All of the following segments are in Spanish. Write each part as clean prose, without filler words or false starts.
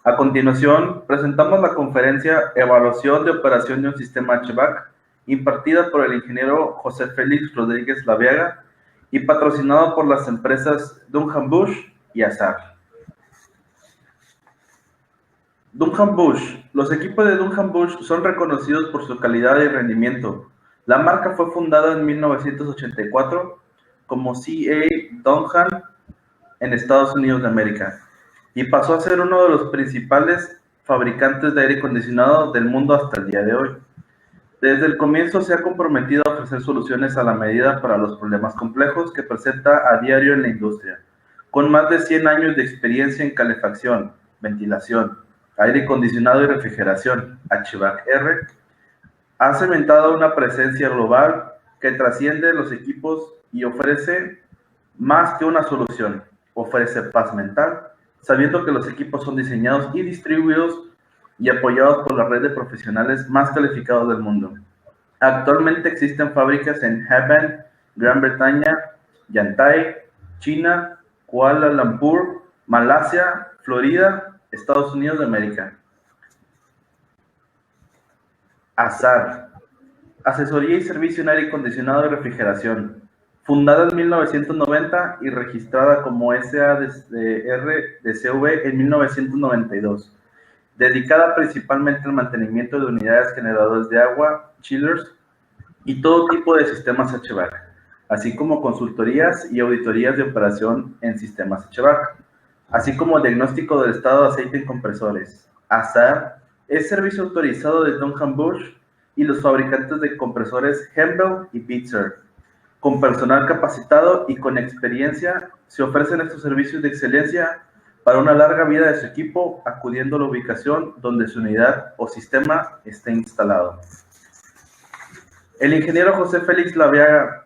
A continuación, presentamos la conferencia Evaluación de operación de un sistema HVAC, impartida por el ingeniero José Félix Rodríguez Laviaga y patrocinado por las empresas Dunham Bush y ASAR. Dunham Bush. Los equipos de Dunham Bush son reconocidos por su calidad y rendimiento. La marca fue fundada en 1984 como C.A. Dunham en Estados Unidos de América y pasó a ser uno de los principales fabricantes de aire acondicionado del mundo hasta el día de hoy. Desde el comienzo se ha comprometido a ofrecer soluciones a la medida para los problemas complejos que presenta a diario en la industria. Con más de 100 años de experiencia en calefacción, ventilación, aire acondicionado y refrigeración, HVAC-R, ha cementado una presencia global que trasciende los equipos y ofrece más que una solución, ofrece paz mental, sabiendo que los equipos son diseñados y distribuidos y apoyados por la red de profesionales más calificados del mundo. Actualmente existen fábricas en Japan, Gran Bretaña, Yantai, China, Kuala Lumpur, Malasia, Florida, Estados Unidos de América. ASAR, Asesoría y Servicio en Aire Acondicionado y Refrigeración, fundada en 1990 y registrada como SADCV en 1992, dedicada principalmente al mantenimiento de unidades generadoras de agua, chillers y todo tipo de sistemas HVAC, así como consultorías y auditorías de operación en sistemas HVAC, así como el diagnóstico del estado de aceite en compresores. ASAR es servicio autorizado de Dunham Bush y los fabricantes de compresores Hempel y Pitzer. Con personal capacitado y con experiencia, se ofrecen estos servicios de excelencia para una larga vida de su equipo, acudiendo a la ubicación donde su unidad o sistema esté instalado. El ingeniero José Félix Laviaga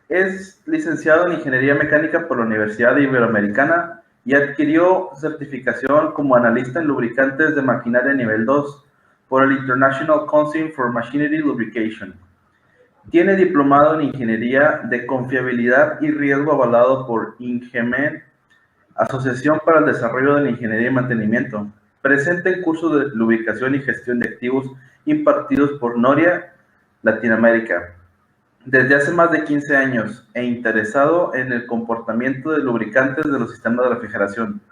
es licenciado en Ingeniería Mecánica por la Universidad Iberoamericana y adquirió certificación como analista en lubricantes de maquinaria nivel 2 por el International Council for Machinery Lubrication. Tiene diplomado en Ingeniería de Confiabilidad y Riesgo avalado por INGEMEN, Asociación para el Desarrollo de la Ingeniería y Mantenimiento. Presenta en cursos de lubricación y gestión de activos impartidos por Noria, Latinoamérica, desde hace más de 15 años e interesado en el comportamiento de lubricantes de los sistemas de refrigeración.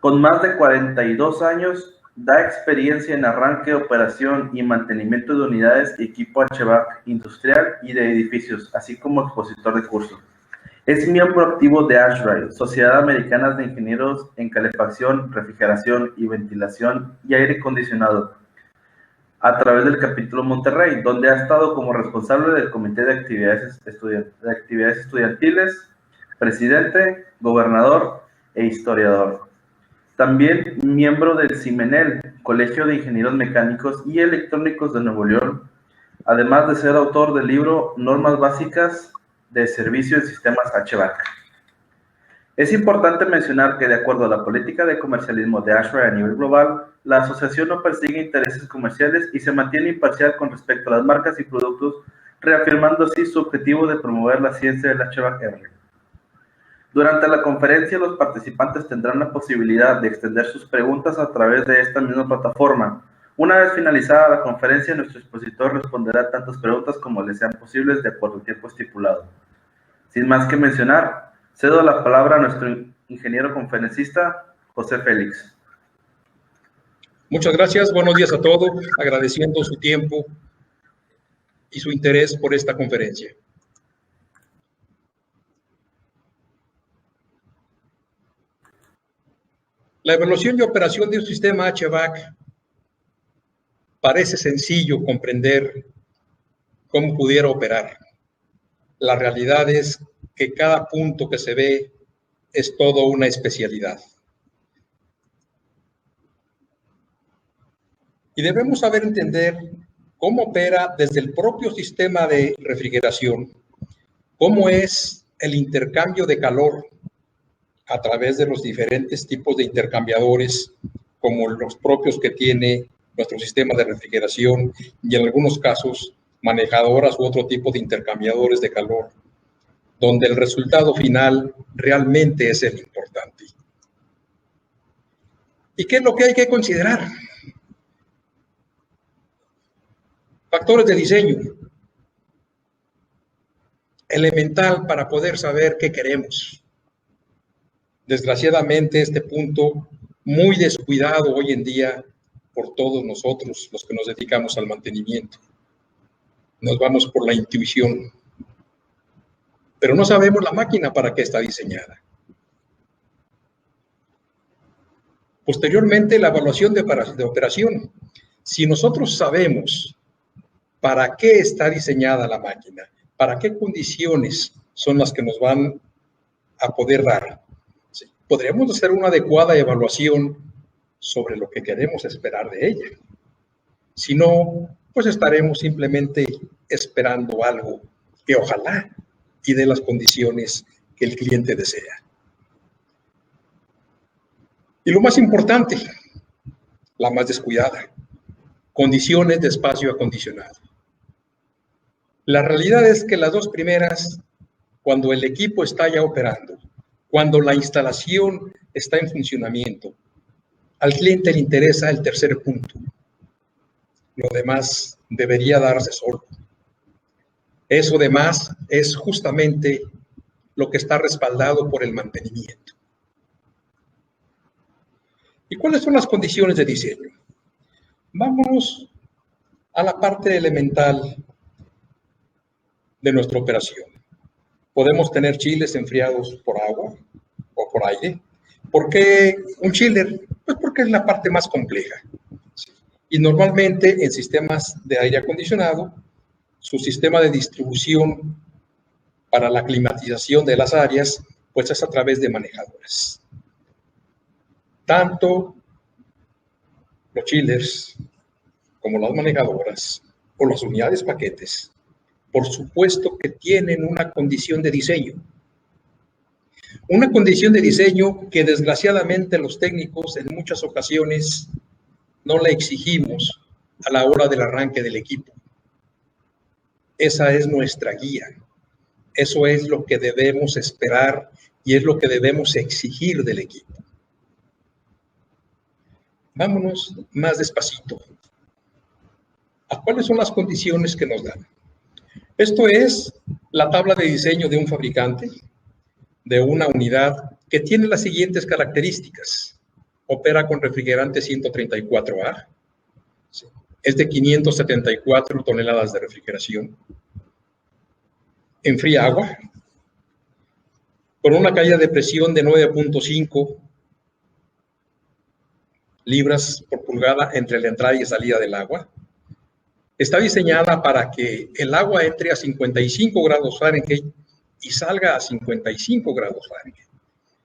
Con más de 42 años, da experiencia en arranque, operación y mantenimiento de unidades y equipo HVAC industrial y de edificios, así como expositor de cursos. Es miembro activo de ASHRAE, Sociedad Americana de Ingenieros en Calefacción, Refrigeración y Ventilación y Aire Acondicionado, a través del capítulo Monterrey, donde ha estado como responsable del Comité de Actividades Estudiantiles, presidente, gobernador e historiador. También miembro del CIMENEL, Colegio de Ingenieros Mecánicos y Electrónicos de Nuevo León, además de ser autor del libro Normas Básicas de Servicio en Sistemas HVAC. Es importante mencionar que, de acuerdo a la política de comercialismo de ASHRAE a nivel global, la asociación no persigue intereses comerciales y se mantiene imparcial con respecto a las marcas y productos, reafirmando así su objetivo de promover la ciencia del HVAC-R. Durante la conferencia, los participantes tendrán la posibilidad de extender sus preguntas a través de esta misma plataforma. Una vez finalizada la conferencia, nuestro expositor responderá tantas preguntas como le sean posibles de acuerdo al tiempo estipulado. Sin más que mencionar, cedo la palabra a nuestro ingeniero conferencista, José Félix. Muchas gracias, buenos días a todos, agradeciendo su tiempo y su interés por esta conferencia. La evaluación y operación de un sistema HVAC parece sencillo comprender cómo pudiera operar. La realidad es que cada punto que se ve es toda una especialidad. Y debemos saber entender cómo opera desde el propio sistema de refrigeración, cómo es el intercambio de calor a través de los diferentes tipos de intercambiadores, como los propios que tiene nuestro sistema de refrigeración y en algunos casos manejadoras u otro tipo de intercambiadores de calor, donde el resultado final realmente es el importante. ¿Y qué es lo que hay que considerar? Factores de diseño. Elemental para poder saber qué queremos. Desgraciadamente, este punto muy descuidado hoy en día por todos nosotros, los que nos dedicamos al mantenimiento. Nos vamos por la intuición, pero no sabemos la máquina para qué está diseñada. Posteriormente, la evaluación de operación. Si nosotros sabemos para qué está diseñada la máquina, para qué condiciones son las que nos van a poder dar, ¿sí?, podremos hacer una adecuada evaluación sobre lo que queremos esperar de ella. Si no, pues estaremos simplemente esperando algo que ojalá y de las condiciones que el cliente desea. Y lo más importante, la más descuidada, condiciones de espacio acondicionado. La realidad es que las dos primeras, cuando el equipo está ya operando, cuando la instalación está en funcionamiento, al cliente le interesa el tercer punto. Lo demás debería darse solo. Eso demás es justamente lo que está respaldado por el mantenimiento. ¿Y cuáles son las condiciones de diseño? Vámonos a la parte elemental de nuestra operación. Podemos tener chiles enfriados por agua o por aire. ¿Por qué un chiller? Pues porque es la parte más compleja. Y normalmente en sistemas de aire acondicionado, su sistema de distribución para la climatización de las áreas, pues es a través de manejadoras. Tanto los chillers como las manejadoras o las unidades paquetes, por supuesto que tienen una condición de diseño. Una condición de diseño que desgraciadamente los técnicos en muchas ocasiones no la exigimos a la hora del arranque del equipo. Esa es nuestra guía. Eso es lo que debemos esperar y es lo que debemos exigir del equipo. Vámonos más despacito. ¿A cuáles son las condiciones que nos dan? Esto es la tabla de diseño de un fabricante de una unidad que tiene las siguientes características. Opera con refrigerante 134A. Es de 574 toneladas de refrigeración. Enfría agua. Con una caída de presión de 9.5 libras por pulgada entre la entrada y salida del agua. Está diseñada para que el agua entre a 55 grados Fahrenheit y salga a 55 grados Fahrenheit.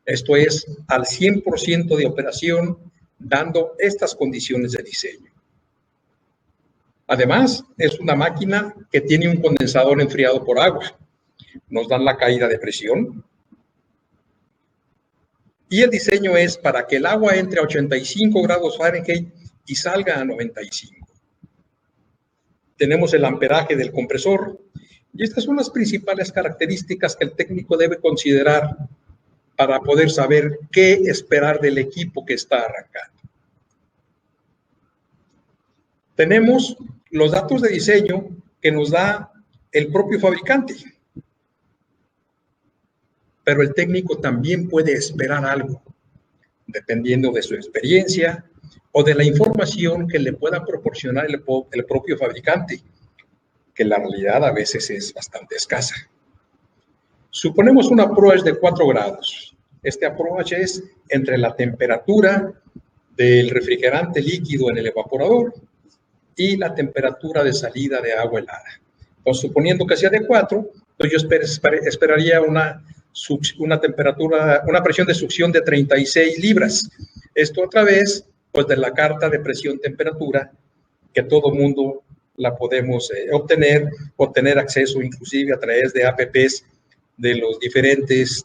Esto es al 100% de operación, dando estas condiciones de diseño. Además, es una máquina que tiene un condensador enfriado por agua. Nos dan la caída de presión. Y el diseño es para que el agua entre a 85 grados Fahrenheit y salga a 95. Tenemos el amperaje del compresor. Y estas son las principales características que el técnico debe considerar para poder saber qué esperar del equipo que está arrancando. Tenemos los datos de diseño que nos da el propio fabricante. Pero el técnico también puede esperar algo, dependiendo de su experiencia o de la información que le pueda proporcionar el propio fabricante, que la realidad a veces es bastante escasa. Suponemos un approach de 4 grados. Este approach es entre la temperatura del refrigerante líquido en el evaporador y la temperatura de salida de agua helada. Entonces, suponiendo que sea de 4, pues yo esperaría una temperatura, una presión de succión de 36 libras. Esto a través, pues, de la carta de presión-temperatura que todo mundo la podemos obtener acceso inclusive a través de apps de los diferentes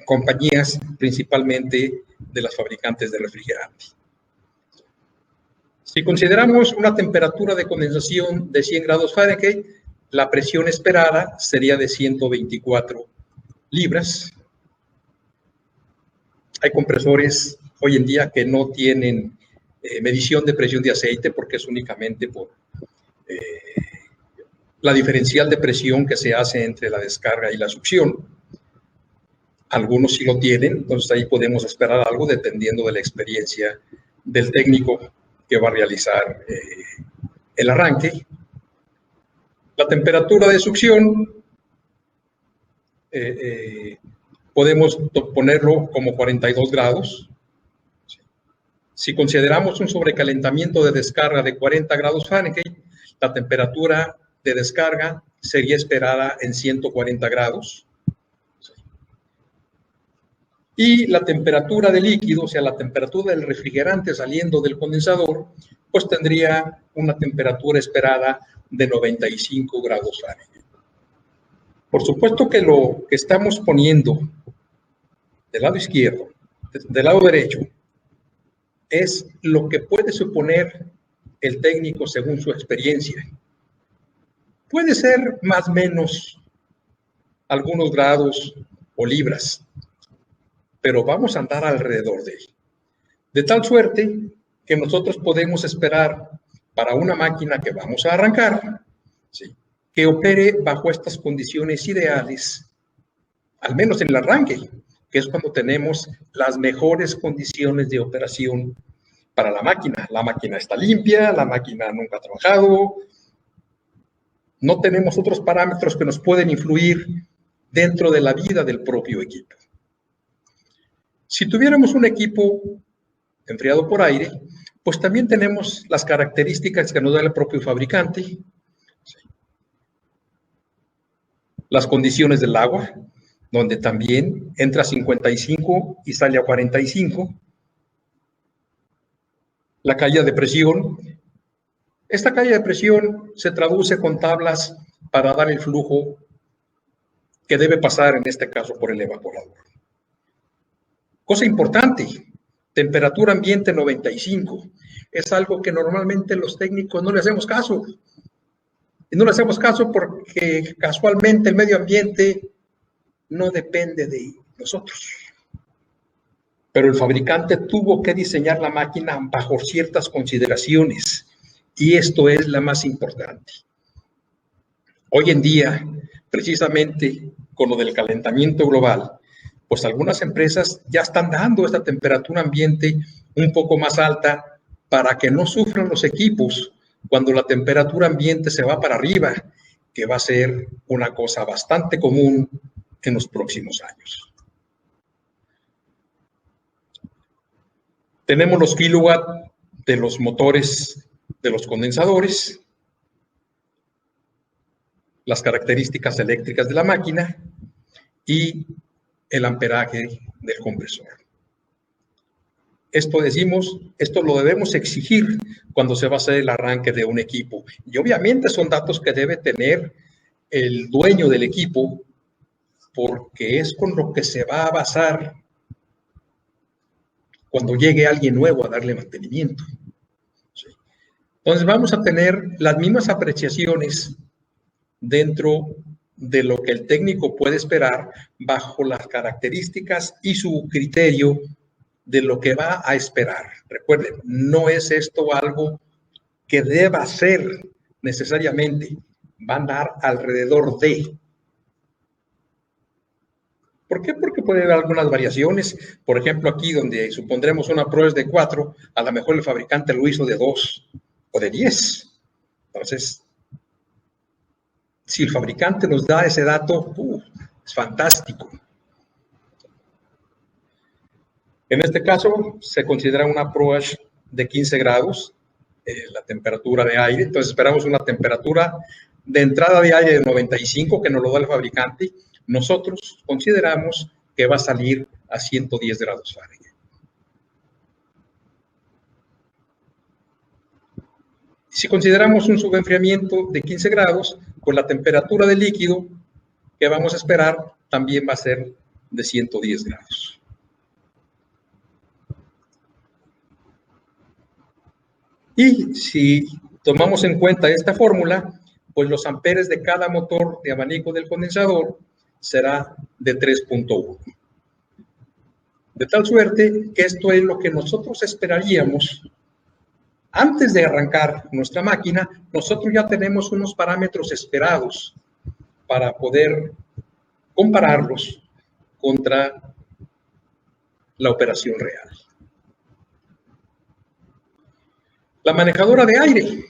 compañías, principalmente de las fabricantes de refrigerante. Si consideramos una temperatura de condensación de 100 grados Fahrenheit, la presión esperada sería de 124 libras. Hay compresores hoy en día que no tienen medición de presión de aceite porque es únicamente por la diferencial de presión que se hace entre la descarga y la succión. Algunos sí lo tienen, entonces ahí podemos esperar algo dependiendo de la experiencia del técnico que va a realizar el arranque. La temperatura de succión podemos ponerlo como 42 grados. Si consideramos un sobrecalentamiento de descarga de 40 grados Fahrenheit, la temperatura de descarga sería esperada en 140 grados. Y la temperatura del líquido, o sea, la temperatura del refrigerante saliendo del condensador, pues tendría una temperatura esperada de 95 grados Fahrenheit. Por supuesto que lo que estamos poniendo del lado izquierdo, del lado derecho, es lo que puede suponer el técnico según su experiencia. Puede ser más o menos algunos grados o libras, pero vamos a andar alrededor de él. De tal suerte que nosotros podemos esperar para una máquina que vamos a arrancar, ¿sí?, que opere bajo estas condiciones ideales, al menos en el arranque, que es cuando tenemos las mejores condiciones de operación para la máquina. La máquina está limpia, la máquina nunca ha trabajado, no tenemos otros parámetros que nos pueden influir dentro de la vida del propio equipo. Si tuviéramos un equipo enfriado por aire, pues también tenemos las características que nos da el propio fabricante, las condiciones del agua, donde también entra a 55 y sale a 45, la caída de presión. Esta caída de presión se traduce con tablas para dar el flujo que debe pasar, en este caso, por el evaporador. Cosa importante, temperatura ambiente 95. Es algo que normalmente los técnicos no le hacemos caso. Y no le hacemos caso porque casualmente el medio ambiente no depende de nosotros. Pero el fabricante tuvo que diseñar la máquina bajo ciertas consideraciones. Y esto es la más importante. Hoy en día, precisamente con lo del calentamiento global, pues algunas empresas ya están dando esta temperatura ambiente un poco más alta para que no sufran los equipos cuando la temperatura ambiente se va para arriba, que va a ser una cosa bastante común en los próximos años. Tenemos los kilowatts de los motores de los condensadores, las características eléctricas de la máquina y el amperaje del compresor. Esto lo debemos exigir cuando se va a hacer el arranque de un equipo. Y obviamente son datos que debe tener el dueño del equipo, porque es con lo que se va a basar cuando llegue alguien nuevo a darle mantenimiento. ¿Sí? Entonces vamos a tener las mismas apreciaciones dentro de lo que el técnico puede esperar bajo las características y su criterio de lo que va a esperar. Recuerden, no es esto algo que deba ser necesariamente, va a andar alrededor de. ¿Por qué? Porque puede haber algunas variaciones. Por ejemplo, aquí donde supondremos una prueba es de 4, a lo mejor el fabricante lo hizo de 2 o de 10. Entonces, si el fabricante nos da ese dato, es fantástico. En este caso, se considera una approach de 15 grados, la temperatura de aire. Entonces, esperamos una temperatura de entrada de aire de 95, que nos lo da el fabricante. Nosotros consideramos que va a salir a 110 grados Fahrenheit. Si consideramos un subenfriamiento de 15 grados, pues la temperatura del líquido que vamos a esperar también va a ser de 110 grados. Y si tomamos en cuenta esta fórmula, pues los amperes de cada motor de abanico del condensador será de 3.1. De tal suerte que esto es lo que nosotros esperaríamos. Antes de arrancar nuestra máquina, nosotros ya tenemos unos parámetros esperados para poder compararlos contra la operación real. La manejadora de aire,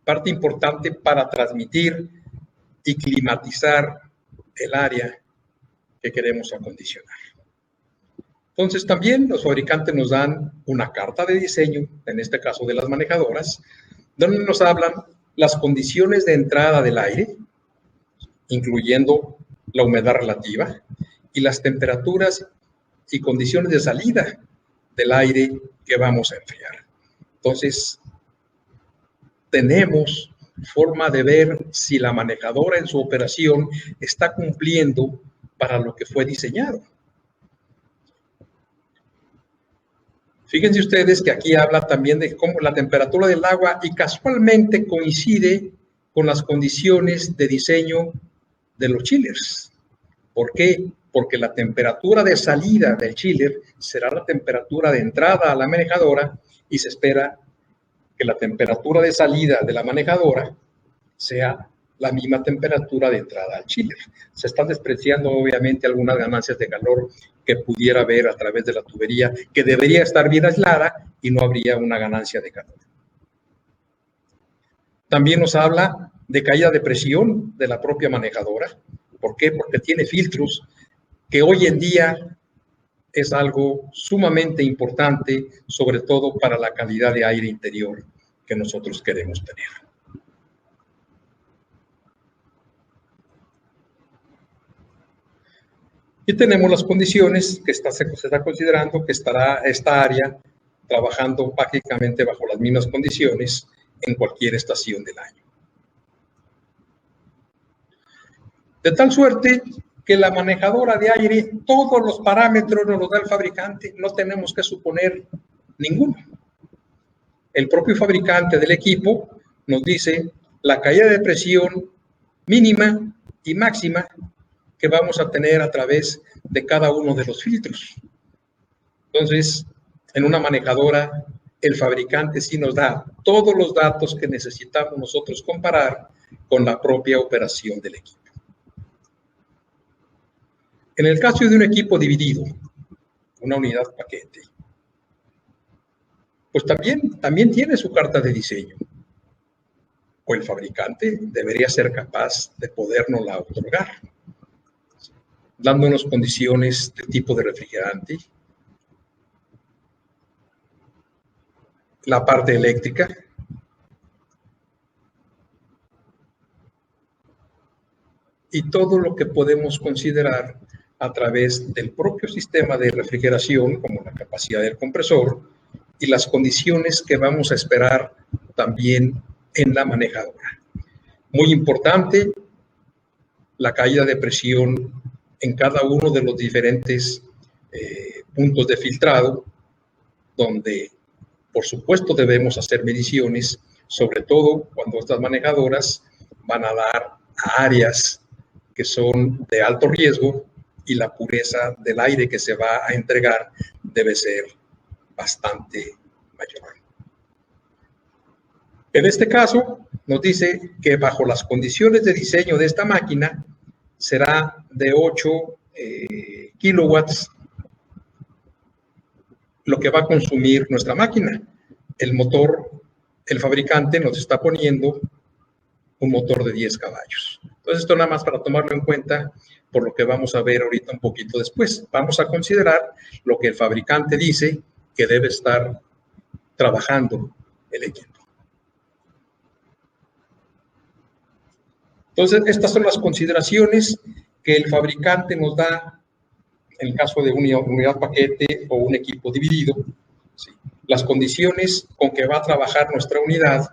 parte importante para transmitir y climatizar el área que queremos acondicionar. Entonces también los fabricantes nos dan una carta de diseño, en este caso de las manejadoras, donde nos hablan las condiciones de entrada del aire, incluyendo la humedad relativa, y las temperaturas y condiciones de salida del aire que vamos a enfriar. Entonces, tenemos forma de ver si la manejadora en su operación está cumpliendo para lo que fue diseñado. Fíjense ustedes que aquí habla también de cómo la temperatura del agua y casualmente coincide con las condiciones de diseño de los chillers. ¿Por qué? Porque la temperatura de salida del chiller será la temperatura de entrada a la manejadora y se espera que la temperatura de salida de la manejadora sea la misma temperatura de entrada al chiller. Se están despreciando obviamente algunas ganancias de calor que pudiera haber a través de la tubería, que debería estar bien aislada y no habría una ganancia de calor. También nos habla de caída de presión de la propia manejadora. ¿Por qué? Porque tiene filtros que hoy en día es algo sumamente importante, sobre todo para la calidad de aire interior que nosotros queremos tener. Y tenemos las condiciones que se está considerando que estará esta área trabajando prácticamente bajo las mismas condiciones en cualquier estación del año. De tal suerte que la manejadora de aire, todos los parámetros nos los da el fabricante, no tenemos que suponer ninguno. El propio fabricante del equipo nos dice la caída de presión mínima y máxima que vamos a tener a través de cada uno de los filtros. Entonces, en una manejadora, el fabricante sí nos da todos los datos que necesitamos nosotros comparar con la propia operación del equipo. En el caso de un equipo dividido, una unidad paquete, pues también tiene su carta de diseño. O el fabricante debería ser capaz de podérnosla otorgar, dándonos condiciones de tipo de refrigerante, la parte eléctrica, y todo lo que podemos considerar a través del propio sistema de refrigeración, como la capacidad del compresor, y las condiciones que vamos a esperar también en la manejadora. Muy importante, la caída de presión en cada uno de los diferentes puntos de filtrado, donde por supuesto debemos hacer mediciones, sobre todo cuando estas manejadoras van a dar a áreas que son de alto riesgo y la pureza del aire que se va a entregar debe ser bastante mayor. En este caso, nos dice que bajo las condiciones de diseño de esta máquina será de 8 kilowatts lo que va a consumir nuestra máquina. El motor, el fabricante nos está poniendo un motor de 10 caballos. Entonces, esto nada más para tomarlo en cuenta por lo que vamos a ver ahorita un poquito después. Vamos a considerar lo que el fabricante dice que debe estar trabajando el equipo. Entonces, estas son las consideraciones que el fabricante nos da en el caso de una unidad paquete o un equipo dividido, ¿sí? Las condiciones con que va a trabajar nuestra unidad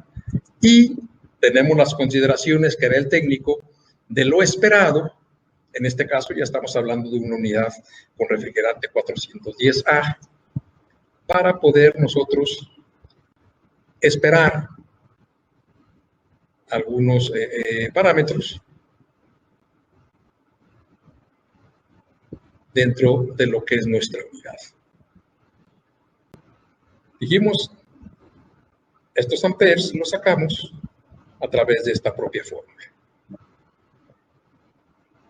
y tenemos las consideraciones que hará el técnico de lo esperado. En este caso ya estamos hablando de una unidad con refrigerante 410A para poder nosotros esperar algunos parámetros dentro de lo que es nuestra unidad. Dijimos, estos amperes los sacamos a través de esta propia fórmula.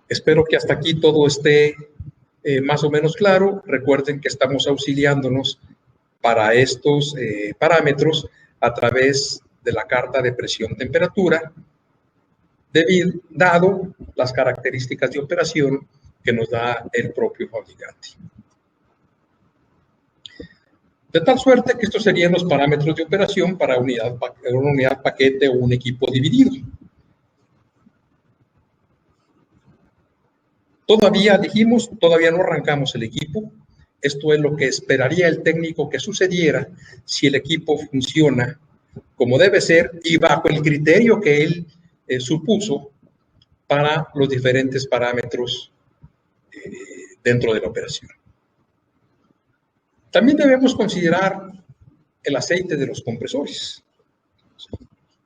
Espero que hasta aquí todo esté más o menos claro. Recuerden que estamos auxiliándonos para estos parámetros a través de la carta de presión-temperatura, dado las características de operación que nos da el propio fabricante. De tal suerte que estos serían los parámetros de operación para una unidad paquete o un equipo dividido. Todavía no arrancamos el equipo. Esto es lo que esperaría el técnico que sucediera si el equipo funciona como debe ser y bajo el criterio que él supuso para los diferentes parámetros dentro de la operación. También debemos considerar el aceite de los compresores.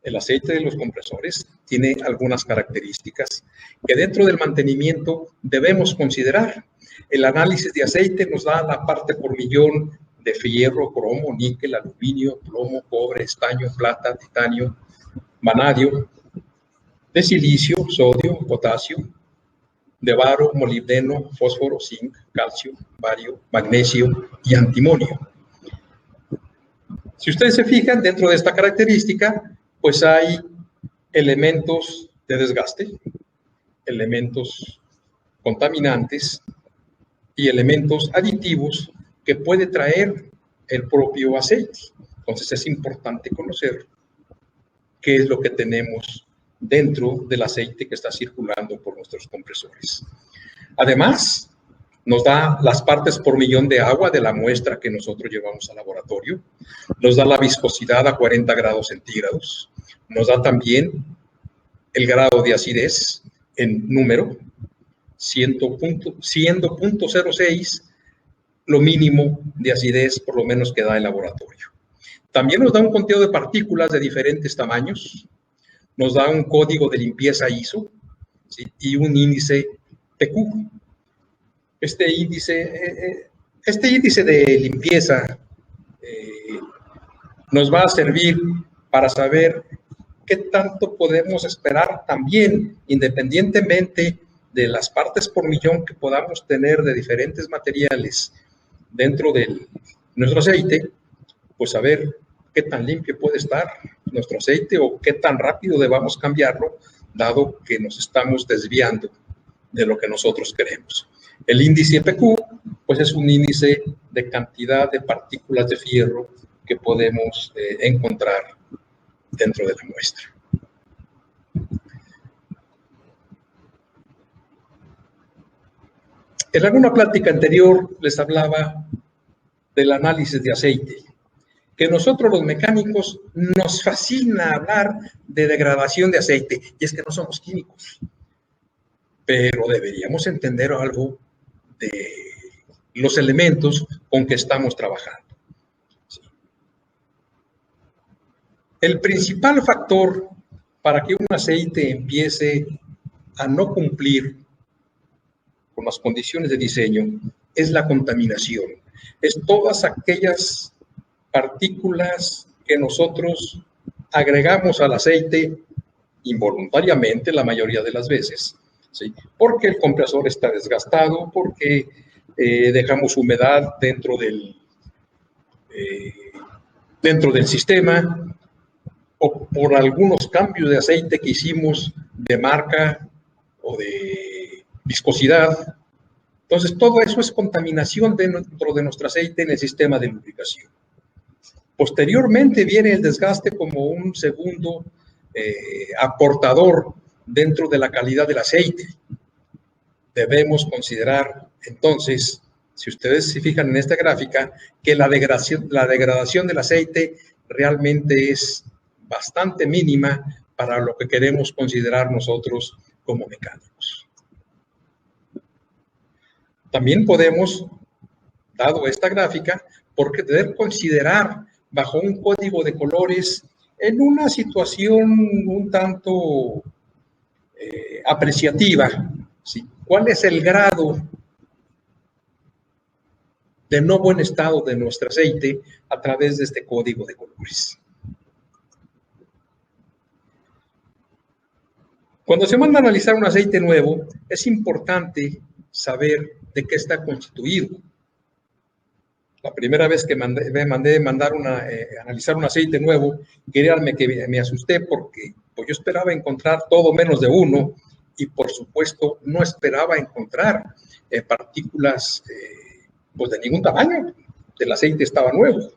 El aceite de los compresores tiene algunas características que dentro del mantenimiento debemos considerar. El análisis de aceite nos da la parte por millón de fierro, cromo, níquel, aluminio, plomo, cobre, estaño, plata, titanio, vanadio, de silicio, sodio, potasio, de baro, molibdeno, fósforo, zinc, calcio, bario, magnesio y antimonio. Si ustedes se fijan, dentro de esta característica, pues hay elementos de desgaste, elementos contaminantes y elementos aditivos que puede traer el propio aceite. Entonces es importante conocer qué es lo que tenemos dentro del aceite que está circulando por nuestros compresores. Además, nos da las partes por millón de agua de la muestra que nosotros llevamos al laboratorio, nos da la viscosidad a 40 grados centígrados, nos da también el grado de acidez en número, siendo 0.06 lo mínimo de acidez por lo menos que da el laboratorio. También nos da un conteo de partículas de diferentes tamaños, nos da un código de limpieza ISO, ¿sí? Y un índice PQ. Este índice de limpieza nos va a servir para saber qué tanto podemos esperar también, independientemente de las partes por millón que podamos tener de diferentes materiales dentro de nuestro aceite, pues saber qué tan limpio puede estar nuestro aceite o qué tan rápido debamos cambiarlo, dado que nos estamos desviando de lo que nosotros queremos. El índice PQ, pues es un índice de cantidad de partículas de fierro que podemos encontrar dentro de la muestra. En alguna plática anterior les hablaba del análisis de aceite, que nosotros los mecánicos nos fascina hablar de degradación de aceite, y es que no somos químicos, pero deberíamos entender algo de los elementos con que estamos trabajando. El principal factor para que un aceite empiece a no cumplir con las condiciones de diseño es la contaminación. Es todas aquellas partículas que nosotros agregamos al aceite involuntariamente la mayoría de las veces, ¿sí? Porque el compresor está desgastado, porque dejamos humedad dentro del sistema, o por algunos cambios de aceite que hicimos de marca o de viscosidad. Entonces, todo eso es contaminación dentro de nuestro aceite en el sistema de lubricación. Posteriormente viene el desgaste como un segundo aportador dentro de la calidad del aceite. Debemos considerar, entonces, si ustedes se fijan en esta gráfica, que la degradación del aceite realmente es bastante mínima para lo que queremos considerar nosotros como mecánicos. También podemos, dado esta gráfica, poder considerar bajo un código de colores en una situación un tanto apreciativa, ¿sí? ¿Cuál es el grado de no buen estado de nuestro aceite a través de este código de colores. Cuando se manda a analizar un aceite nuevo, es importante saber de qué está constituido. La primera vez que mandé analizar un aceite nuevo, créanme que me asusté porque pues, yo esperaba encontrar todo menos de uno y por supuesto no esperaba encontrar partículas pues de ningún tamaño. El aceite estaba nuevo.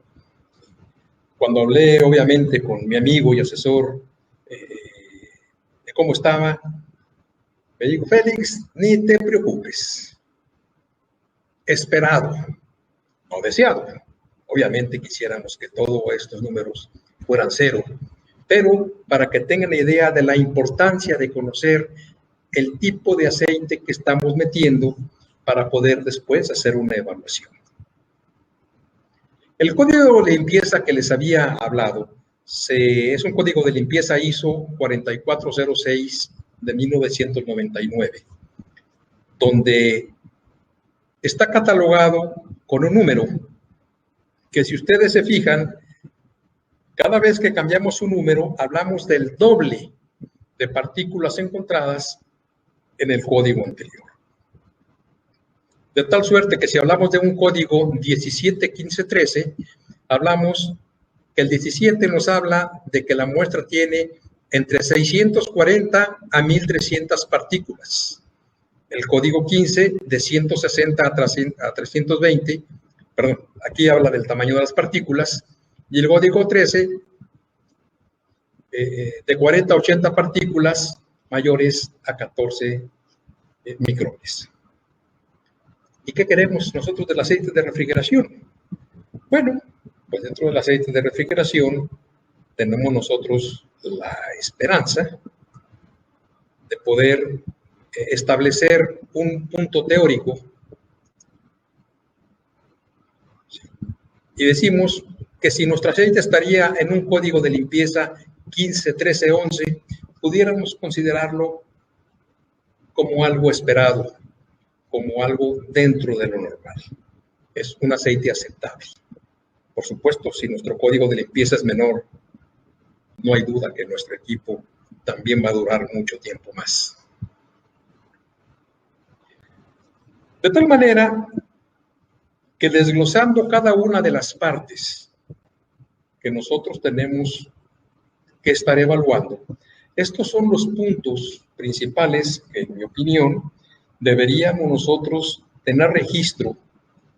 Cuando hablé obviamente con mi amigo y asesor de cómo estaba, me dijo: Félix, ni te preocupes, esperado, no deseado. Obviamente quisiéramos que todos estos números fueran cero, pero para que tengan la idea de la importancia de conocer el tipo de aceite que estamos metiendo para poder después hacer una evaluación. El código de limpieza que les había hablado es un código de limpieza ISO 4406 de 1999, donde está catalogado con un número que, si ustedes se fijan, cada vez que cambiamos un número, hablamos del doble de partículas encontradas en el código anterior. De tal suerte que si hablamos de un código 171513, hablamos que el 17 nos habla de que la muestra tiene entre 640 a 1300 partículas. El código 15 de 160 a 320, perdón, aquí habla del tamaño de las partículas, y el código 13 de 40 a 80 partículas mayores a 14 micrones. ¿Y qué queremos nosotros del aceite de refrigeración? Bueno, pues dentro del aceite de refrigeración tenemos nosotros la esperanza de poder establecer un punto teórico y decimos que si nuestro aceite estaría en un código de limpieza 15, 13, 11, pudiéramos considerarlo como algo esperado, como algo dentro de lo normal. Es un aceite aceptable. Por supuesto, si nuestro código de limpieza es menor, no hay duda que nuestro equipo también va a durar mucho tiempo más. De tal manera que, desglosando cada una de las partes que nosotros tenemos que estar evaluando, estos son los puntos principales que, en mi opinión, deberíamos nosotros tener registro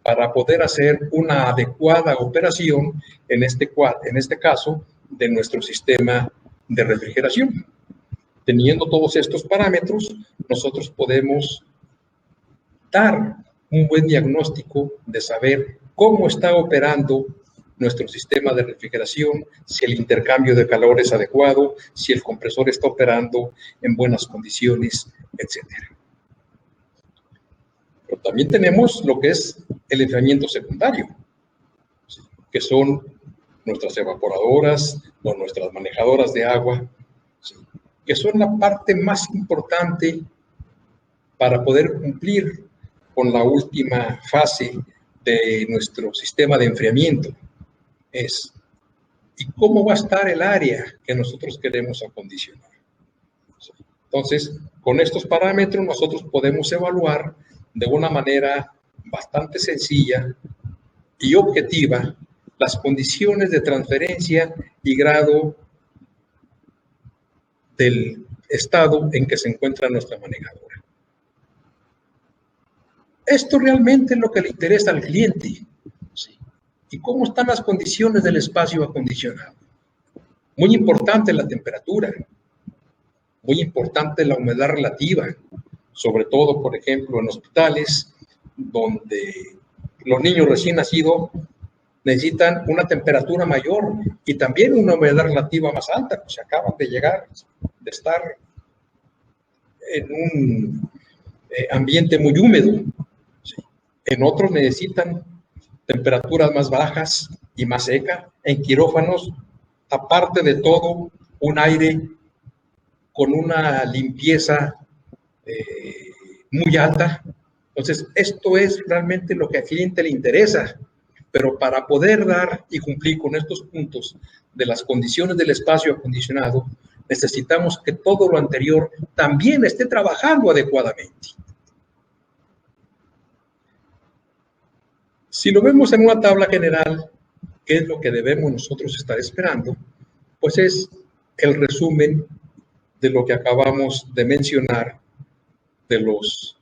para poder hacer una adecuada operación, en este caso, de nuestro sistema de refrigeración. Teniendo todos estos parámetros, nosotros podemos dar un buen diagnóstico de saber cómo está operando nuestro sistema de refrigeración, si el intercambio de calor es adecuado, si el compresor está operando en buenas condiciones, etc. Pero también tenemos lo que es el enfriamiento secundario, que son nuestras evaporadoras o nuestras manejadoras de agua, que son la parte más importante para poder cumplir con la última fase de nuestro sistema de enfriamiento. ¿Y cómo va a estar el área que nosotros queremos acondicionar? Entonces, con estos parámetros nosotros podemos evaluar de una manera bastante sencilla y objetiva las condiciones de transferencia y grado del estado en que se encuentra nuestra manejadora. Esto realmente es lo que le interesa al cliente. ¿Sí? ¿Y cómo están las condiciones del espacio acondicionado? Muy importante la temperatura, muy importante la humedad relativa, sobre todo, por ejemplo, en hospitales donde los niños recién nacidos necesitan una temperatura mayor y también una humedad relativa más alta, pues acaban de llegar, de estar en un ambiente muy húmedo. ¿Sí? En otros necesitan temperaturas más bajas y más secas. En quirófanos, aparte de todo, un aire con una limpieza muy alta, Entonces, esto es realmente lo que al cliente le interesa, pero para poder dar y cumplir con estos puntos de las condiciones del espacio acondicionado, necesitamos que todo lo anterior también esté trabajando adecuadamente. Si lo vemos en una tabla general, ¿qué es lo que debemos nosotros estar esperando? Pues es el resumen de lo que acabamos de mencionar, de los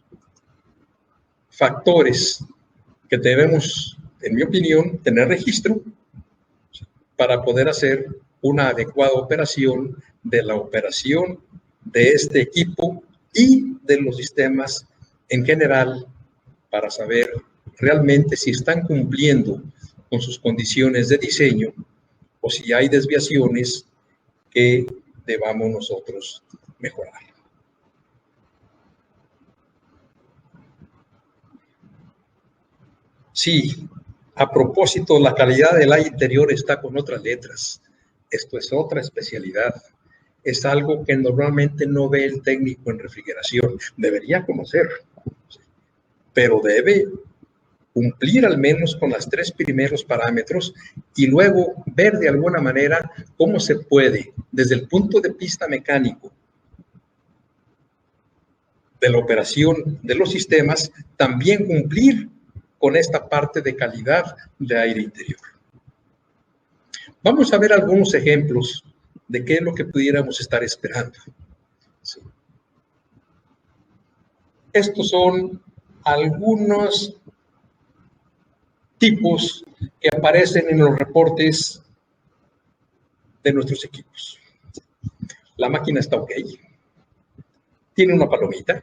factores que debemos, en mi opinión, tener registro para poder hacer una adecuada operación de la operación de este equipo y de los sistemas en general, para saber realmente si están cumpliendo con sus condiciones de diseño o si hay desviaciones que debamos nosotros mejorar. Sí, a propósito, la calidad del aire interior está con otras letras. Esto es otra especialidad. Es algo que normalmente no ve el técnico en refrigeración. Debería conocer, pero debe cumplir al menos con los 3 primeros parámetros y luego ver de alguna manera cómo se puede, desde el punto de vista mecánico de la operación de los sistemas, también cumplir con esta parte de calidad de aire interior. Vamos a ver algunos ejemplos de qué es lo que pudiéramos estar esperando. Sí. Estos son algunos tipos que aparecen en los reportes de nuestros equipos. La máquina está ok. Tiene una palomita.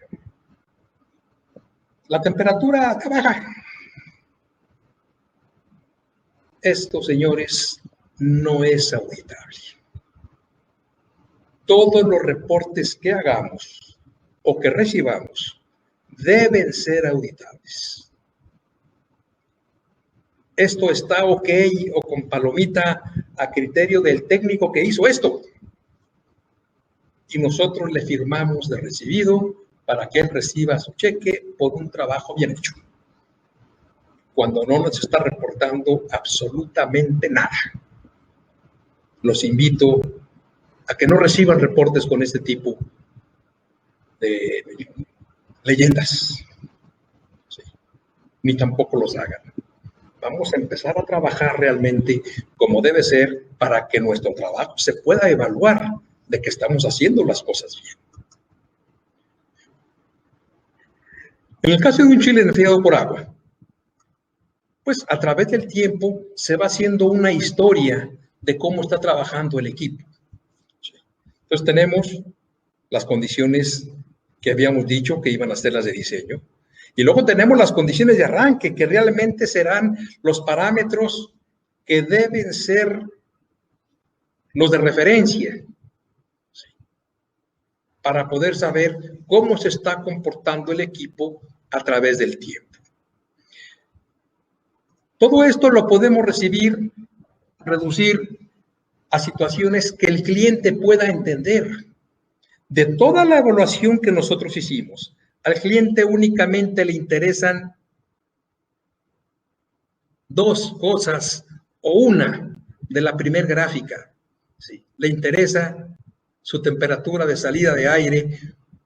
La temperatura está baja. Esto, señores, no es auditable. Todos los reportes que hagamos o que recibamos deben ser auditables. Esto está ok o con palomita a criterio del técnico que hizo esto. Y nosotros le firmamos de recibido para que él reciba su cheque por un trabajo bien hecho, cuando no nos está reportando absolutamente nada. Los invito a que no reciban reportes con este tipo de leyendas, sí, ni tampoco los hagan. Vamos a empezar a trabajar realmente como debe ser para que nuestro trabajo se pueda evaluar de que estamos haciendo las cosas bien. En el caso de un chile enfriado por agua, pues a través del tiempo se va haciendo una historia de cómo está trabajando el equipo. Entonces tenemos las condiciones que habíamos dicho que iban a ser las de diseño. Y luego tenemos las condiciones de arranque, que realmente serán los parámetros que deben ser los de referencia, ¿sí?, para poder saber cómo se está comportando el equipo a través del tiempo. Todo esto lo podemos reducir a situaciones que el cliente pueda entender. De toda la evaluación que nosotros hicimos, al cliente únicamente le interesan 2 cosas o una de la primer gráfica. Sí, le interesa su temperatura de salida de aire,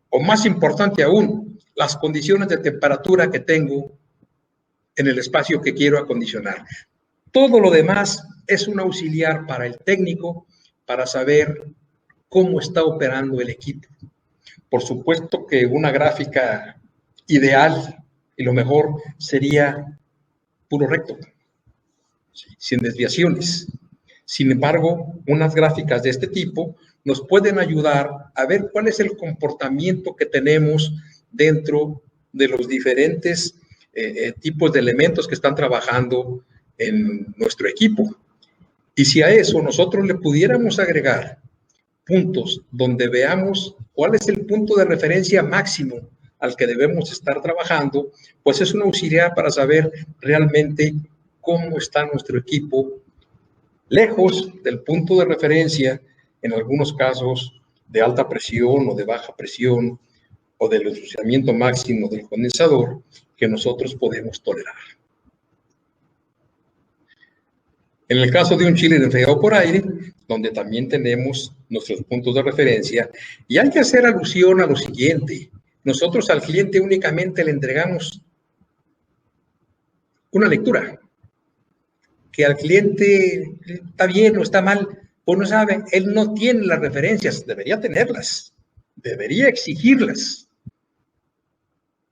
o más importante aún, las condiciones de temperatura que tengo en el espacio que quiero acondicionar. Todo lo demás es un auxiliar para el técnico para saber cómo está operando el equipo. Por supuesto que una gráfica ideal y lo mejor sería puro recto, ¿sí?, sin desviaciones. Sin embargo, unas gráficas de este tipo nos pueden ayudar a ver cuál es el comportamiento que tenemos dentro de los diferentes tipos de elementos que están trabajando en nuestro equipo. Y si a eso nosotros le pudiéramos agregar puntos donde veamos cuál es el punto de referencia máximo al que debemos estar trabajando, pues es un auxiliar para saber realmente cómo está nuestro equipo, lejos del punto de referencia, en algunos casos de alta presión o de baja presión, o del ensuciamiento máximo del condensador que nosotros podemos tolerar. En el caso de un chiller enfriado por aire, donde también tenemos nuestros puntos de referencia, y hay que hacer alusión a lo siguiente: nosotros al cliente únicamente le entregamos una lectura, que al cliente está bien o está mal, pues no sabe, él no tiene las referencias, debería tenerlas, debería exigirlas,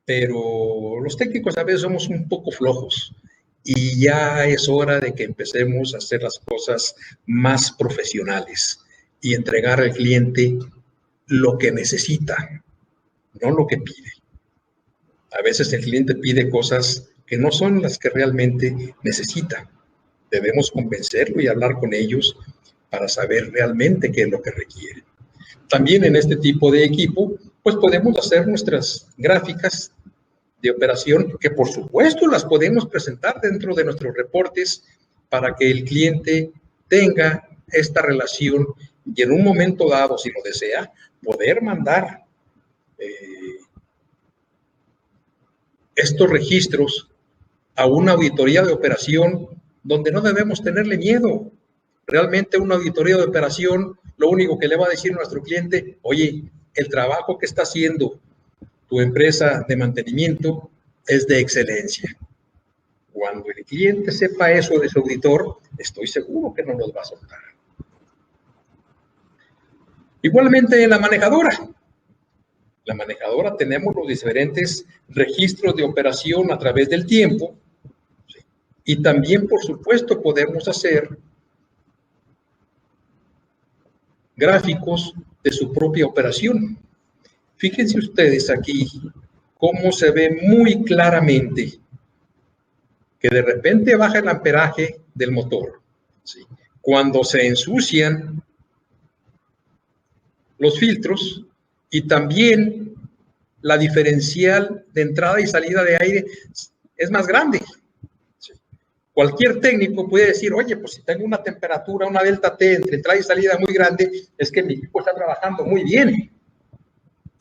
pero los técnicos a veces somos un poco flojos y ya es hora de que empecemos a hacer las cosas más profesionales y entregar al cliente lo que necesita, no lo que pide. A veces el cliente pide cosas que no son las que realmente necesita. Debemos convencerlo y hablar con ellos para saber realmente qué es lo que requieren. También en este tipo de equipo, pues podemos hacer nuestras gráficas de operación, que por supuesto las podemos presentar dentro de nuestros reportes para que el cliente tenga esta relación y en un momento dado, si lo desea, poder mandar estos registros a una auditoría de operación donde no debemos tenerle miedo. Realmente una auditoría de operación lo único que le va a decir a nuestro cliente: oye, el trabajo que está haciendo tu empresa de mantenimiento es de excelencia. Cuando el cliente sepa eso de su auditor, estoy seguro que no nos va a soltar. Igualmente en la manejadora. La manejadora tenemos los diferentes registros de operación a través del tiempo, ¿sí? Y también, por supuesto, podemos hacer gráficos de su propia operación. Fíjense ustedes aquí cómo se ve muy claramente que de repente baja el amperaje del motor, ¿sí? Cuando se ensucian los filtros y también la diferencial de entrada y salida de aire es más grande. ¿Sí? Cualquier técnico puede decir: oye, pues si tengo una temperatura, una delta T entre entrada y salida muy grande, es que mi equipo está trabajando muy bien.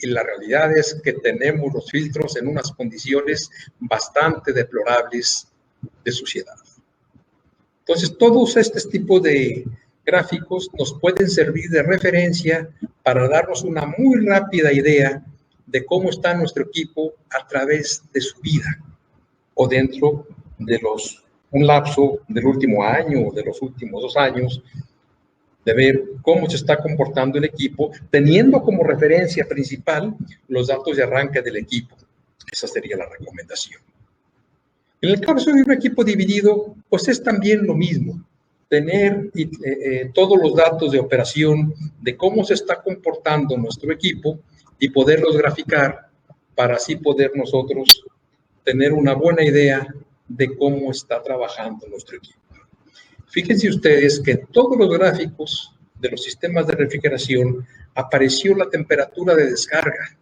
Y la realidad es que tenemos los filtros en unas condiciones bastante deplorables de suciedad. Entonces, todos estos tipos de gráficos nos pueden servir de referencia para darnos una muy rápida idea de cómo está nuestro equipo a través de su vida o dentro de un lapso del último año o de los últimos 2 años, de ver cómo se está comportando el equipo, teniendo como referencia principal los datos de arranque del equipo. Esa sería la recomendación. En el caso de un equipo dividido, pues es también lo mismo, tener todos los datos de operación de cómo se está comportando nuestro equipo y poderlos graficar para así poder nosotros tener una buena idea de cómo está trabajando nuestro equipo. Fíjense ustedes que en todos los gráficos de los sistemas de refrigeración apareció la temperatura de descarga.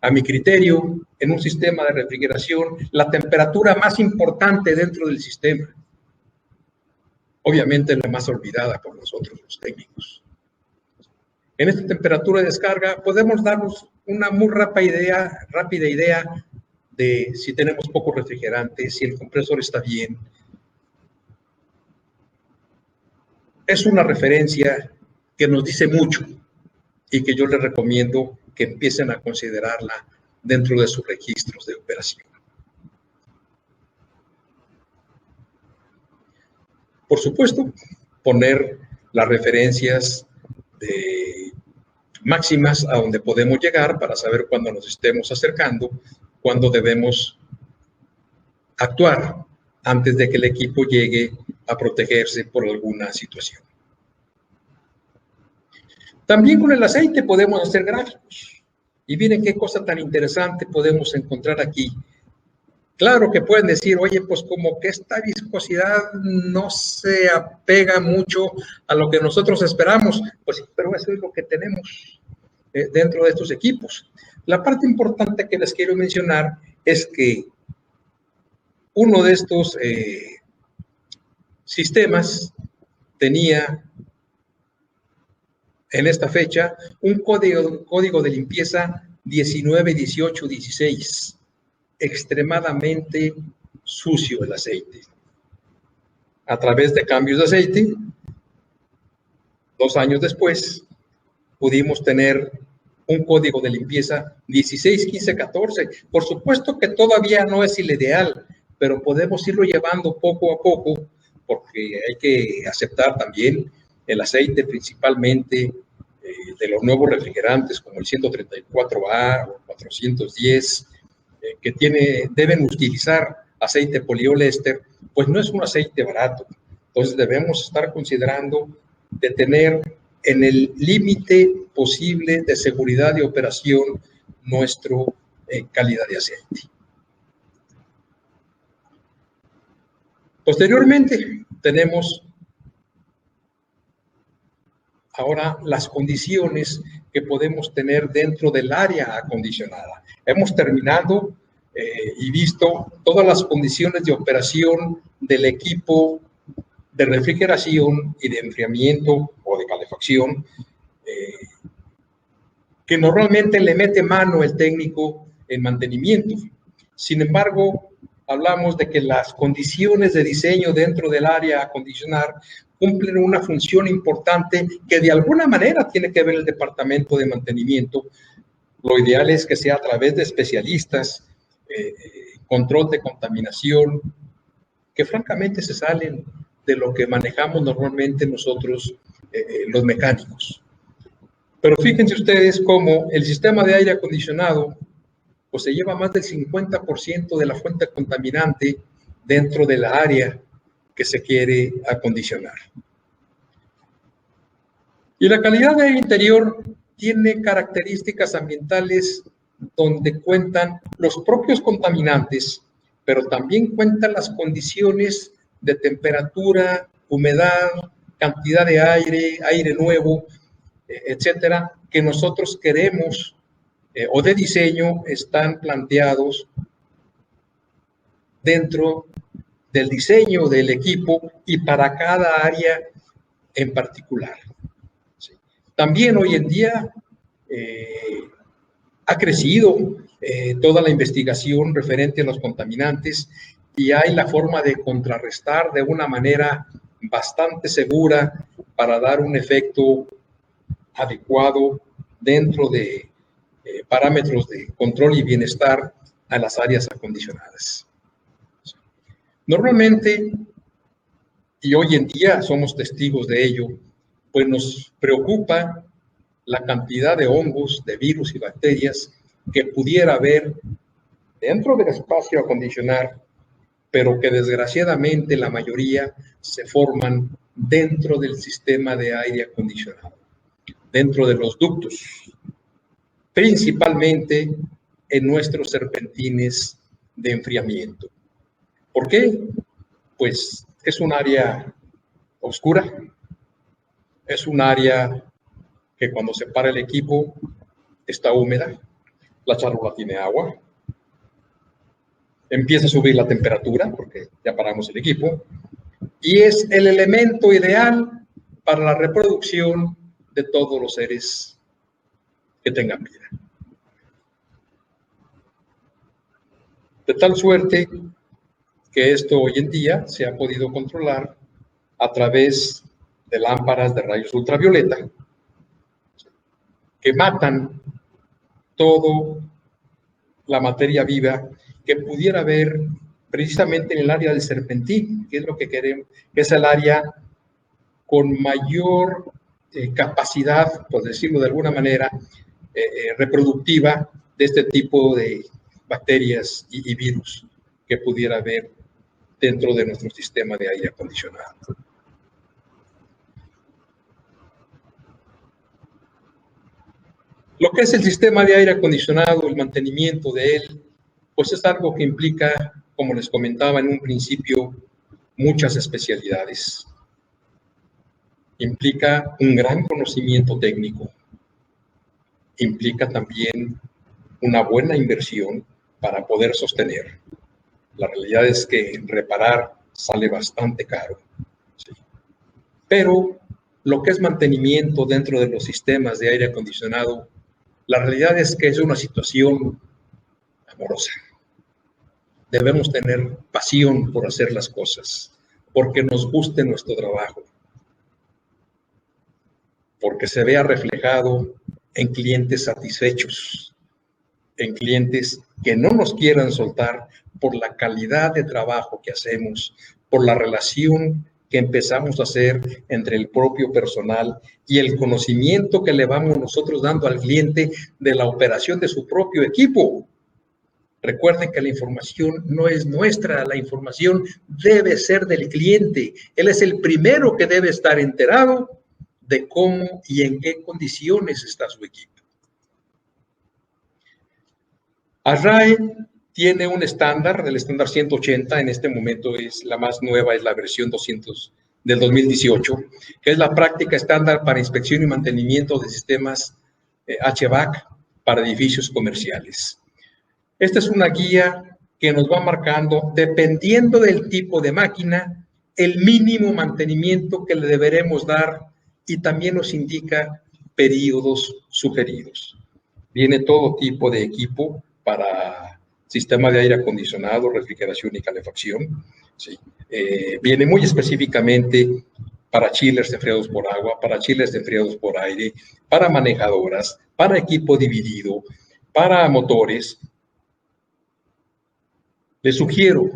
A mi criterio, en un sistema de refrigeración, la temperatura más importante dentro del sistema. Obviamente la más olvidada por nosotros los técnicos. En esta temperatura de descarga podemos darnos una muy rápida idea de si tenemos poco refrigerante, si el compresor está bien. Es una referencia que nos dice mucho y que yo les recomiendo que empiecen a considerarla dentro de sus registros de operación. Por supuesto, poner las referencias máximas a donde podemos llegar para saber cuándo nos estemos acercando, cuándo debemos actuar antes de que el equipo llegue a protegerse por alguna situación. También con el aceite podemos hacer gráficos. Y miren qué cosa tan interesante podemos encontrar aquí. Claro que pueden decir: oye, pues como que esta viscosidad no se apega mucho a lo que nosotros esperamos. Pues sí, pero eso es lo que tenemos dentro de estos equipos. La parte importante que les quiero mencionar es que uno de estos sistemas tenía en esta fecha un código de limpieza 19, 18, 16. Extremadamente sucio el aceite. A través de cambios de aceite, 2 años después, pudimos tener un código de limpieza 16, 15, 14. Por supuesto que todavía no es el ideal, pero podemos irlo llevando poco a poco, porque hay que aceptar también el aceite principalmente de los nuevos refrigerantes como el 134A o 410, que deben utilizar aceite poliéster, pues no es un aceite barato. Entonces debemos estar considerando de tener en el límite posible de seguridad de operación nuestra calidad de aceite. Posteriormente tenemos ahora las condiciones que podemos tener dentro del área acondicionada. Hemos terminado y visto todas las condiciones de operación del equipo de refrigeración y de enfriamiento o de calefacción que normalmente le mete mano el técnico en mantenimiento. Sin embargo, hablamos de que las condiciones de diseño dentro del área a acondicionar cumplen una función importante que de alguna manera tiene que ver el departamento de mantenimiento. Lo ideal es que sea a través de especialistas, control de contaminación, que francamente se salen de lo que manejamos normalmente nosotros, los mecánicos. Pero fíjense ustedes cómo el sistema de aire acondicionado pues se lleva más del 50% de la fuente contaminante dentro de la área que se quiere acondicionar. Y la calidad de aire interior tiene características ambientales donde cuentan los propios contaminantes, pero también cuentan las condiciones de temperatura, humedad, cantidad de aire, aire nuevo, etcétera, que nosotros queremos o de diseño están planteados dentro del diseño del equipo y para cada área en particular. Sí. También hoy en día ha crecido toda la investigación referente a los contaminantes y hay la forma de contrarrestar de una manera bastante segura para dar un efecto adecuado dentro de parámetros de control y bienestar a las áreas acondicionadas. Normalmente, y hoy en día somos testigos de ello, pues nos preocupa la cantidad de hongos, de virus y bacterias que pudiera haber dentro del espacio a acondicionar, pero que desgraciadamente la mayoría se forman dentro del sistema de aire acondicionado, dentro de los ductos, principalmente en nuestros serpentines de enfriamiento. ¿Por qué? Pues es un área oscura, es un área que cuando se para el equipo está húmeda, la charola tiene agua, empieza a subir la temperatura porque ya paramos el equipo y es el elemento ideal para la reproducción de todos los seres que tengan vida. De tal suerte que esto hoy en día se ha podido controlar a través de lámparas de rayos ultravioleta que matan toda la materia viva que pudiera haber precisamente en el área del serpentín, que es lo que queremos, que es el área con mayor capacidad, por decirlo de alguna manera, reproductiva de este tipo de bacterias y virus que pudiera haber dentro de nuestro sistema de aire acondicionado. Lo que es el sistema de aire acondicionado, el mantenimiento de él, pues es algo que implica, como les comentaba en un principio, muchas especialidades. Implica un gran conocimiento técnico. Implica también una buena inversión para poder sostener. La realidad es que reparar sale bastante caro. ¿Sí? Pero lo que es mantenimiento dentro de los sistemas de aire acondicionado La realidad es que es una situación amorosa. Debemos tener pasión por hacer las cosas, porque nos guste nuestro trabajo, porque se vea reflejado en clientes satisfechos, en clientes que no nos quieran soltar por la calidad de trabajo que hacemos, por la relación que empezamos a hacer entre el propio personal y el conocimiento que le vamos nosotros dando al cliente de la operación de su propio equipo. Recuerden que la información no es nuestra, la información debe ser del cliente. Él es el primero que debe estar enterado de cómo y en qué condiciones está su equipo. Arrae tiene un estándar, el estándar 180, en este momento es la más nueva, es la versión 200 del 2018, que es la práctica estándar para inspección y mantenimiento de sistemas HVAC para edificios comerciales. Esta es una guía que nos va marcando, dependiendo del tipo de máquina, el mínimo mantenimiento que le deberemos dar y también nos indica periodos sugeridos. Viene todo tipo de equipo para sistema de aire acondicionado, refrigeración y calefacción. ¿Sí? Viene muy específicamente para chillers enfriados por agua, para chillers enfriados por aire, para manejadoras, para equipo dividido, para motores. Les sugiero,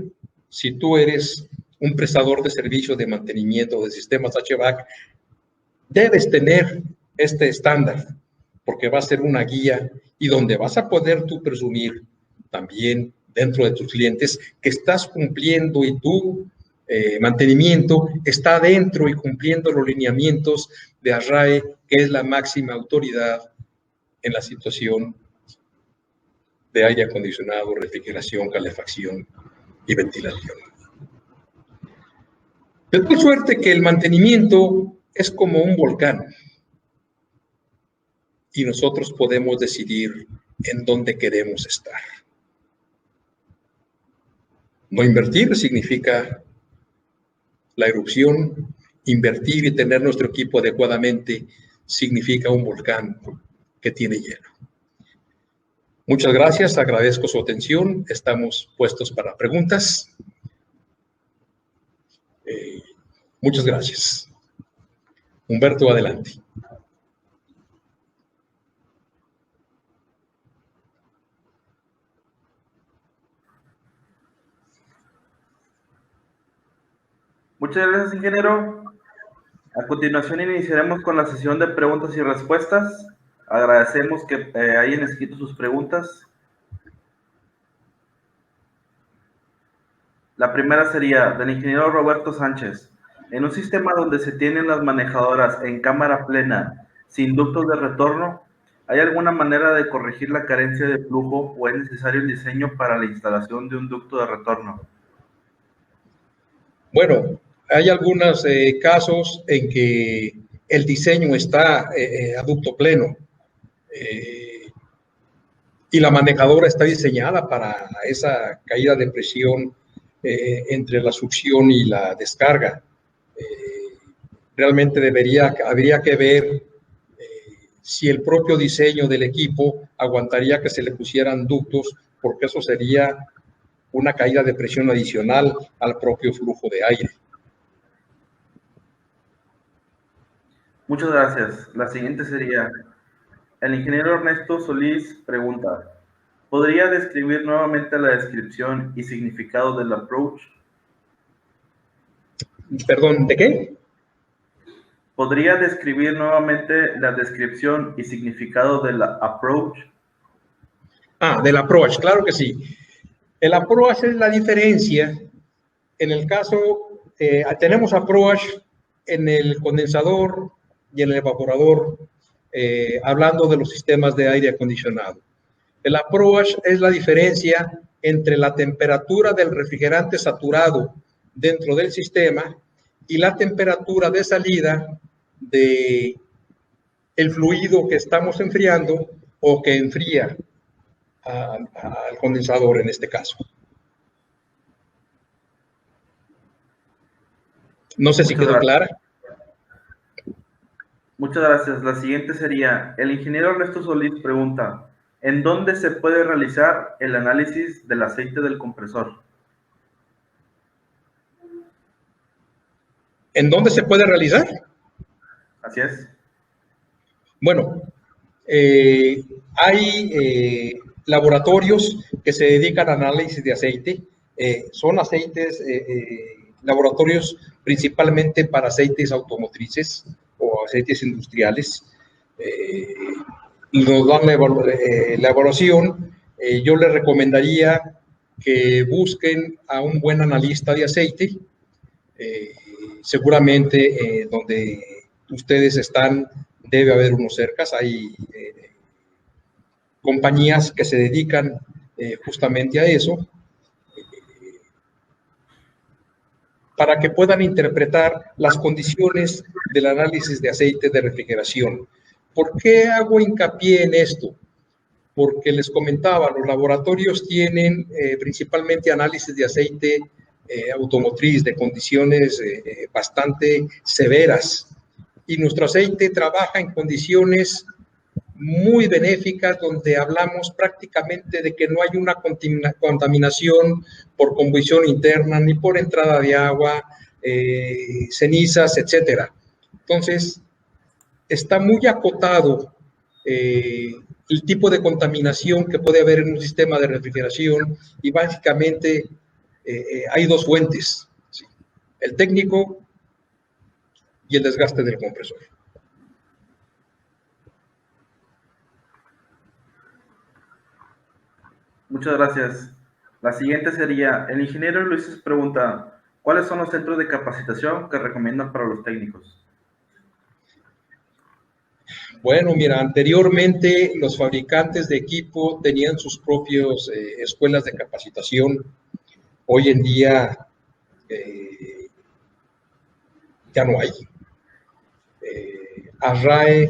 si tú eres un prestador de servicios de mantenimiento de sistemas HVAC, debes tener este estándar, porque va a ser una guía y donde vas a poder tú presumir también dentro de tus clientes que estás cumpliendo y tu mantenimiento está dentro y cumpliendo los lineamientos de Arrae, que es la máxima autoridad en la situación de aire acondicionado, refrigeración, calefacción y ventilación. De tal suerte que el mantenimiento es como un volcán y nosotros podemos decidir en dónde queremos estar. No invertir significa la erupción, invertir y tener nuestro equipo adecuadamente significa un volcán que tiene hielo. Muchas gracias, agradezco su atención, estamos puestos para preguntas. Muchas gracias. Humberto, adelante. Muchas gracias, ingeniero. A continuación iniciaremos con la sesión de preguntas y respuestas. Agradecemos que hayan escrito sus preguntas. La primera sería del ingeniero Roberto Sánchez. En un sistema donde se tienen las manejadoras en cámara plena, sin ductos de retorno, ¿hay alguna manera de corregir la carencia de flujo o es necesario el diseño para la instalación de un ducto de retorno? Bueno, hay algunos casos en que el diseño está a ducto pleno y la manejadora está diseñada para esa caída de presión entre la succión y la descarga. Realmente habría que ver si el propio diseño del equipo aguantaría que se le pusieran ductos, porque eso sería una caída de presión adicional al propio flujo de aire. Muchas gracias. La siguiente sería, el ingeniero Ernesto Solís pregunta, ¿podría describir nuevamente la descripción y significado del approach? ¿Perdón, de qué? ¿Podría describir nuevamente la descripción y significado del approach? Del approach, claro que sí. El approach es la diferencia. En el caso, tenemos approach en el condensador y en el evaporador, hablando de los sistemas de aire acondicionado. El approach es la diferencia entre la temperatura del refrigerante saturado dentro del sistema y la temperatura de salida de el fluido que estamos enfriando o que enfría al condensador en este caso. No sé si quedó clara. Muchas gracias. La siguiente sería, el ingeniero Ernesto Solís pregunta, ¿en dónde se puede realizar el análisis del aceite del compresor? ¿En dónde se puede realizar? Así es. Bueno, hay laboratorios que se dedican al análisis de aceite. Son aceites, laboratorios principalmente para aceites automotrices o aceites industriales. Y nos dan la evaluación. Yo les recomendaría que busquen a un buen analista de aceite. Seguramente donde ustedes están debe haber unos cercas. Hay compañías que se dedican justamente a eso, para que puedan interpretar las condiciones del análisis de aceite de refrigeración. ¿Por qué hago hincapié en esto? Porque les comentaba, los laboratorios tienen principalmente análisis de aceite automotriz de condiciones bastante severas, y nuestro aceite trabaja en condiciones muy benéficas, donde hablamos prácticamente de que no hay una contaminación por combustión interna, ni por entrada de agua, cenizas, etcétera. Entonces, está muy acotado el tipo de contaminación que puede haber en un sistema de refrigeración, y básicamente hay dos fuentes, ¿sí? El técnico y el desgaste del compresor. Muchas gracias. La siguiente sería, el ingeniero Luis pregunta, ¿cuáles son los centros de capacitación que recomiendan para los técnicos? Bueno, mira, anteriormente los fabricantes de equipo tenían sus propias escuelas de capacitación. Hoy en día ya no hay. ASRAE,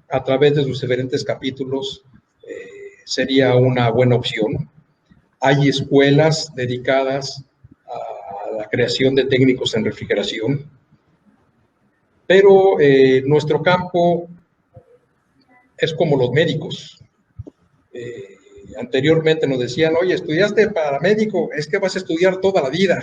a través de sus diferentes capítulos, sería una buena opción. Hay escuelas dedicadas a la creación de técnicos en refrigeración, pero nuestro campo es como los médicos. Anteriormente nos decían, oye, estudiaste para médico, es que vas a estudiar toda la vida.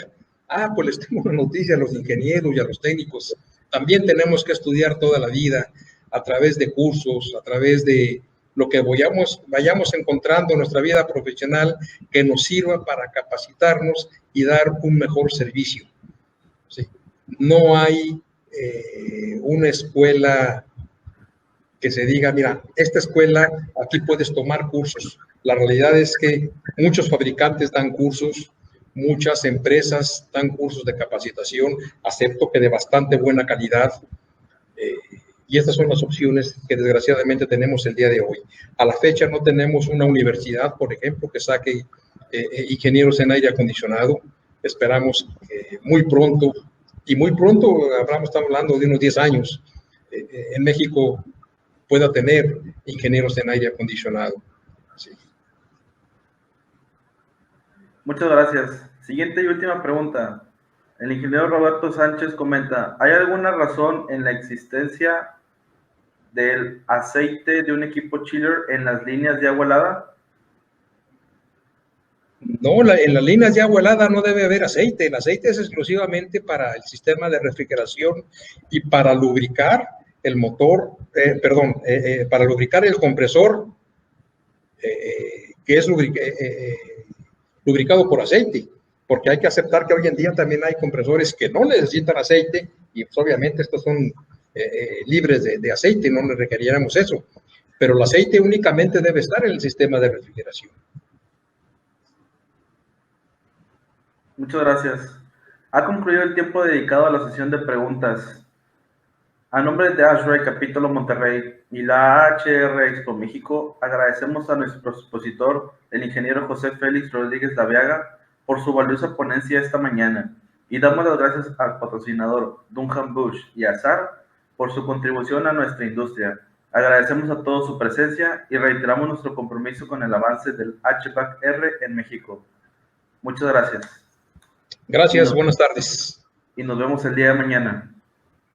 Ah, pues les tengo una noticia a los ingenieros y a los técnicos. También tenemos que estudiar toda la vida a través de cursos, a través de lo que vayamos encontrando en nuestra vida profesional, que nos sirva para capacitarnos y dar un mejor servicio. ¿Sí? No hay una escuela que se diga, mira, esta escuela, aquí puedes tomar cursos. La realidad es que muchos fabricantes dan cursos, muchas empresas dan cursos de capacitación, acepto que de bastante buena calidad, y estas son las opciones que desgraciadamente tenemos el día de hoy. A la fecha no tenemos una universidad, por ejemplo, que saque ingenieros en aire acondicionado. Esperamos muy pronto, y muy pronto, estamos hablando de unos 10 años, en México pueda tener ingenieros en aire acondicionado. Sí. Muchas gracias. Siguiente y última pregunta. El ingeniero Roberto Sánchez comenta, ¿hay alguna razón en la existencia del aceite de un equipo chiller en las líneas de agua helada? No, en las líneas de agua helada no debe haber aceite. El aceite es exclusivamente para el sistema de refrigeración y para lubricar el motor, para lubricar el compresor, que es lubricado por aceite, porque hay que aceptar que hoy en día también hay compresores que no necesitan aceite, y pues obviamente estos son libres de aceite, no le requeríamos eso, pero el aceite únicamente debe estar en el sistema de refrigeración. Muchas gracias. Ha concluido el tiempo dedicado a la sesión de preguntas. A nombre de ASRAE Capítulo Monterrey y la HR Expo México, agradecemos a nuestro expositor, el ingeniero José Félix Rodríguez Laveaga, por su valiosa ponencia esta mañana, y damos las gracias al patrocinador Dunham Bush y a SAR por su contribución a nuestra industria. Agradecemos a todos su presencia y reiteramos nuestro compromiso con el avance del HVAC-R en México. Muchas gracias. Gracias, buenas tardes. Y nos vemos el día de mañana.